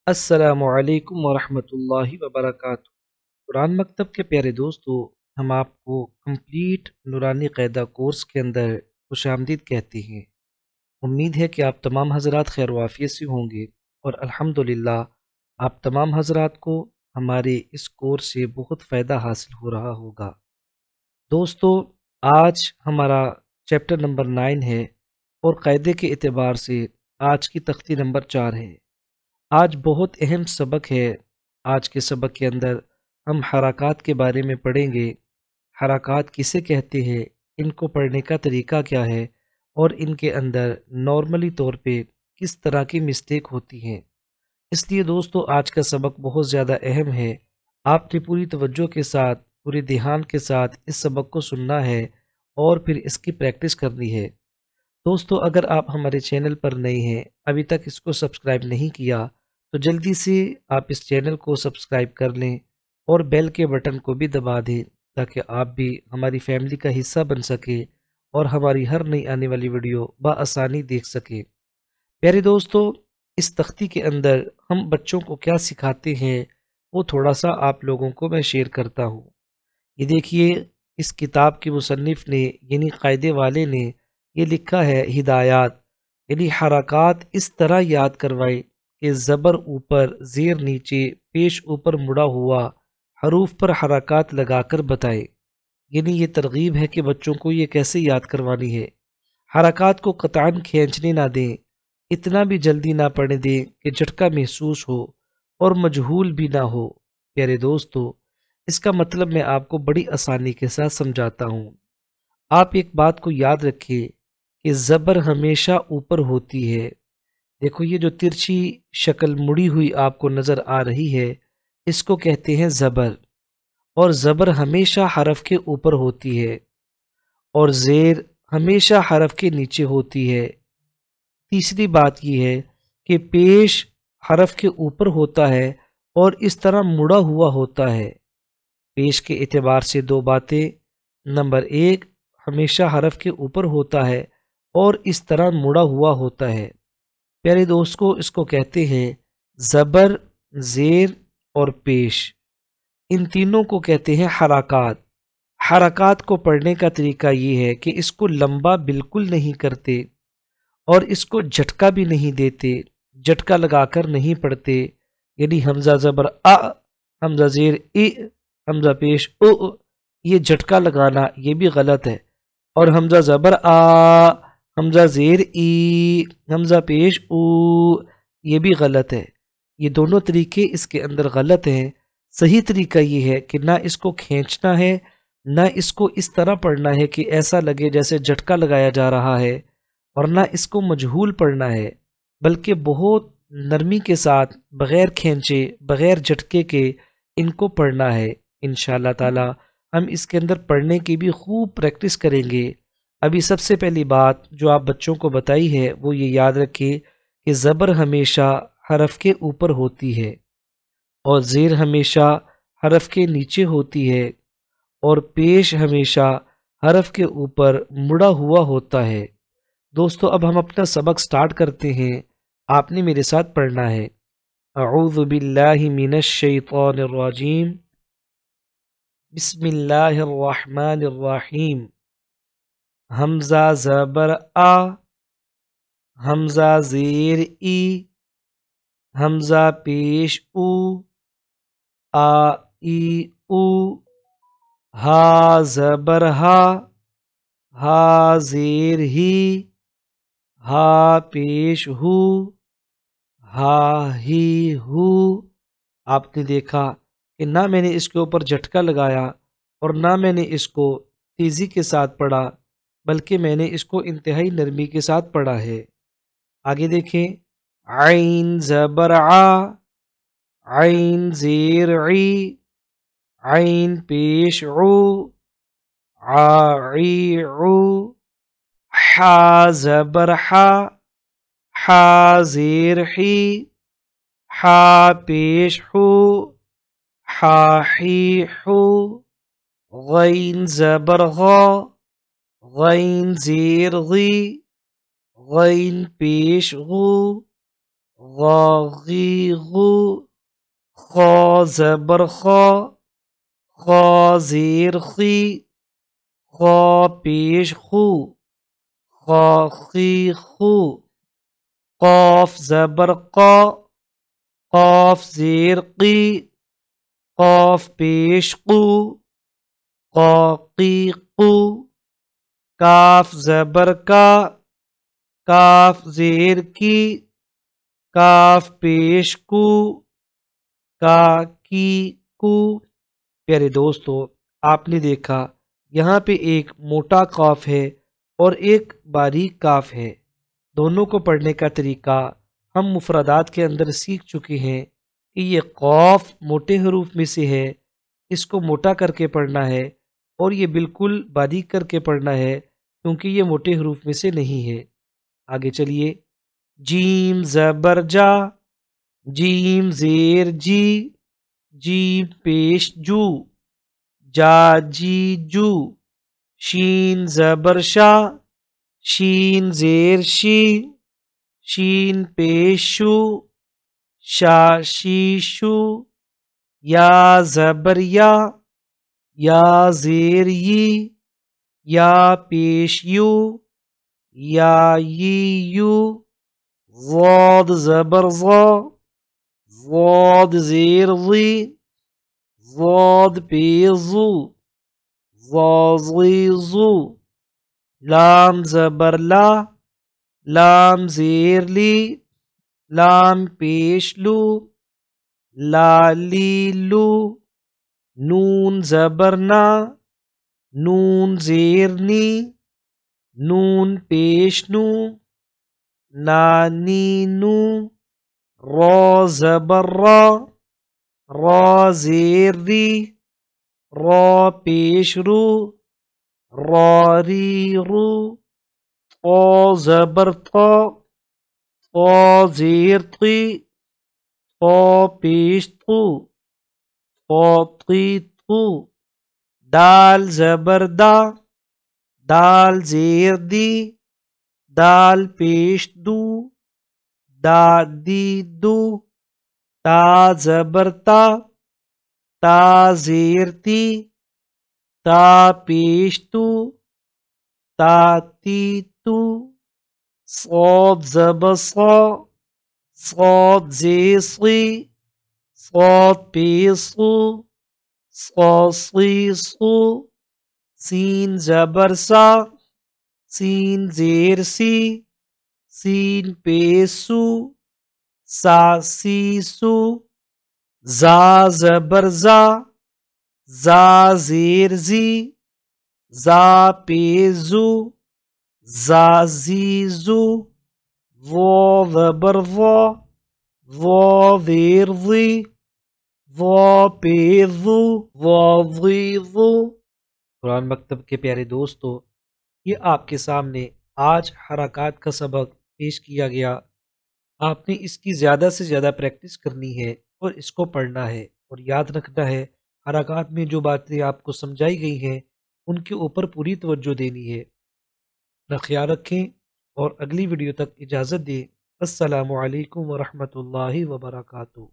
السلام علیکم ورحمۃ اللہ وبرکاتہ۔ قرآن مکتب کے پیارے دوستو، ہم آپ کو کمپلیٹ نورانی قاعدہ کورس کے اندر خوش آمدید کہتے ہیں۔ امید ہے کہ آپ تمام حضرات خیر و عافیت سے ہوں گے، اور الحمدللہ آپ تمام حضرات کو ہمارے اس کورس سے بہت فائدہ حاصل ہو رہا ہوگا۔ دوستو، آج ہمارا چیپٹر نمبر 9 ہے، اور قاعدے کے اعتبار سے آج کی تختی نمبر 4 ہے۔ آج بہت اہم سبق ہے۔ آج کے سبق کے اندر ہم حرکات کے بارے میں پڑھیں گے۔ حرکات کسے کہتے ہیں، ان کو پڑھنے کا طریقہ کیا ہے، اور ان کے اندر نارملی طور پہ کس طرح کی مسٹیک ہوتی ہیں۔ اس لیے دوستو، آج کا سبق بہت زیادہ اہم ہے۔ آپ نے پوری توجہ کے ساتھ، پورے دھیان کے ساتھ اس سبق کو سننا ہے، اور پھر اس کی پریکٹس کرنی ہے۔ دوستو، اگر آپ ہمارے چینل پر نئے ہیں، ابھی تک اس کو سبسکرائب نہیں کیا، تو جلدی سے آپ اس چینل کو سبسکرائب کر لیں، اور بیل کے بٹن کو بھی دبا دیں، تاکہ آپ بھی ہماری فیملی کا حصہ بن سکے اور ہماری ہر نئی آنے والی ویڈیو بآسانی دیکھ سکیں۔ پیارے دوستو، اس تختی کے اندر ہم بچوں کو کیا سکھاتے ہیں، وہ تھوڑا سا آپ لوگوں کو میں شیئر کرتا ہوں۔ یہ دیکھیے، اس کتاب کے مصنف نے یعنی قاعدے والے نے یہ لکھا ہے، ہدایات یعنی حرکات اس طرح یاد کروائے کہ زبر اوپر، زیر نیچے، پیش اوپر مڑا ہوا حروف پر حرکات لگا کر بتائے۔ یعنی یہ ترغیب ہے کہ بچوں کو یہ کیسے یاد کروانی ہے۔ حرکات کو قطعاً کھینچنے نہ دیں، اتنا بھی جلدی نہ پڑھنے دیں کہ جھٹکا محسوس ہو اور مجہول بھی نہ ہو۔ پیارے دوستو، اس کا مطلب میں آپ کو بڑی آسانی کے ساتھ سمجھاتا ہوں۔ آپ ایک بات کو یاد رکھیے کہ زبر ہمیشہ اوپر ہوتی ہے۔ دیکھو، یہ جو ترچھی شکل مڑی ہوئی آپ کو نظر آ رہی ہے، اس کو کہتے ہیں زبر، اور زبر ہمیشہ حرف کے اوپر ہوتی ہے، اور زیر ہمیشہ حرف کے نیچے ہوتی ہے۔ تیسری بات یہ ہے کہ پیش حرف کے اوپر ہوتا ہے اور اس طرح مڑا ہوا ہوتا ہے۔ پیش کے اعتبار سے دو باتیں: نمبر 1، ہمیشہ حرف کے اوپر ہوتا ہے اور اس طرح مڑا ہوا ہوتا ہے۔ پیارے دوست کو اس کو کہتے ہیں زبر، زیر اور پیش۔ ان تینوں کو کہتے ہیں حرکات۔ حرکات کو پڑھنے کا طریقہ یہ ہے کہ اس کو لمبا بالکل نہیں کرتے، اور اس کو جھٹکا بھی نہیں دیتے، جھٹکا لگا کر نہیں پڑھتے۔ یعنی حمزہ زبر آ، حمزہ زیر ای، حمزہ پیش او، یہ جھٹکا لگانا یہ بھی غلط ہے۔ اور حمزہ زبر آ، حمزہ زیر ای، حمزہ پیش او، یہ بھی غلط ہے۔ یہ دونوں طریقے اس کے اندر غلط ہیں۔ صحیح طریقہ یہ ہے کہ نہ اس کو کھینچنا ہے، نہ اس کو اس طرح پڑھنا ہے کہ ایسا لگے جیسے جھٹکا لگایا جا رہا ہے، اور نہ اس کو مجہول پڑھنا ہے، بلکہ بہت نرمی کے ساتھ، بغیر کھینچے، بغیر جھٹکے کے ان کو پڑھنا ہے۔ انشاءاللہ تعالی ہم اس کے اندر پڑھنے کی بھی خوب پریکٹس کریں گے۔ ابھی سب سے پہلی بات جو آپ بچوں کو بتائی ہے وہ یہ یاد رکھیں کہ زبر ہمیشہ حرف کے اوپر ہوتی ہے، اور زیر ہمیشہ حرف کے نیچے ہوتی ہے، اور پیش ہمیشہ حرف کے اوپر مڑا ہوا ہوتا ہے۔ دوستو، اب ہم اپنا سبق سٹارٹ کرتے ہیں۔ آپ نے میرے ساتھ پڑھنا ہے: اعوذ باللہ من الشیطان الرجیم، بسم اللہ الرحمن الرحیم۔ حمزہ زبر آ، حمزہ زیر ای، حمزہ پیش او، آ ای او، ہا زبر ہا، ہا زیر ہی، ہا پیش ہو، ہا ہی ہو۔ آپ نے دیکھا کہ نہ میں نے اس کے اوپر جھٹکا لگایا، اور نہ میں نے اس کو تیزی کے ساتھ پڑھا، بلکہ میں نے اس کو انتہائی نرمی کے ساتھ پڑھا ہے۔ آگے دیکھیں: عین زبر آ، عین زیر عی، عین پیش عو، عی عو، حا زبر حا، حا زیر حی، حا پیش حو، حا حی حو، غین زبر غا، غین زیر غی، غین پیش غو، غاغیغو، خا زبر خا، خا زیر خی، خا پیش خو، خا خی خو، قاف زبر قا، قاف زیر قی، قاف پیش قو، قا قی قو، کاف زبر کا، کاف زیر کی، کاف پیش کو، کا کی کو۔ پیارے دوستو، آپ نے دیکھا یہاں پہ ایک موٹا قاف ہے اور ایک باریک کاف ہے۔ دونوں کو پڑھنے کا طریقہ ہم مفردات کے اندر سیکھ چکے ہیں کہ یہ قاف موٹے حروف میں سے ہے، اس کو موٹا کر کے پڑھنا ہے، اور یہ بالکل باریک کر کے پڑھنا ہے کیونکہ یہ موٹے حروف میں سے نہیں ہے۔ آگے چلیے، جیم زبر جا، جیم زیر جی، جیم پیش جو، جا جی جو، شین زبر شا، شین زیر شی، شین پیش شو، شا شی شو، یا زبر یا زیر یی، یا پیش یو، یا یی یو، ضاد زبر ضا، ضاد زیر ضی، ضاد پیش ضو، ضا ضی ضو، لام زبر لا، لام زیر لی، لام پیش لو، لا لی لو، نون زبر نا، نون زیر نی، نون پیش نو، نانی نو، را زبر را، را زیر ری، را پیش رو، را ری رو، طا زبر طا، طا زیر طی، طا پیش طو، طا طی طو، دال زبر دا، دال زیر دی، دال پیش دو، دا دی دو، تا زبر تا، تا زیر تی، تا پیش تو، تا تی تو، صاد زبر صا، صاد زیر صی، صاد پیش صو، صا صی صو، سین زبر سا، سین زیر سی، سین پیش سو، سا سی سو، زا زبر زا، زا زیر زی، زا پیش زو، زا زی زو، وا زبر وا، وا زیر ضی، وا پیش ضو، وا ضی ضو۔ قرآن مکتب کے پیارے دوستو، یہ آپ کے سامنے آج حرکات کا سبق پیش کیا گیا۔ آپ نے اس کی زیادہ سے زیادہ پریکٹس کرنی ہے اور اس کو پڑھنا ہے اور یاد رکھنا ہے، حرکات میں جو باتیں آپ کو سمجھائی گئی ہیں ان کے اوپر پوری توجہ دینی ہے۔ اپنا خیال رکھیں اور اگلی ویڈیو تک اجازت دیں۔ السلام علیکم ورحمۃ اللہ وبرکاتہ۔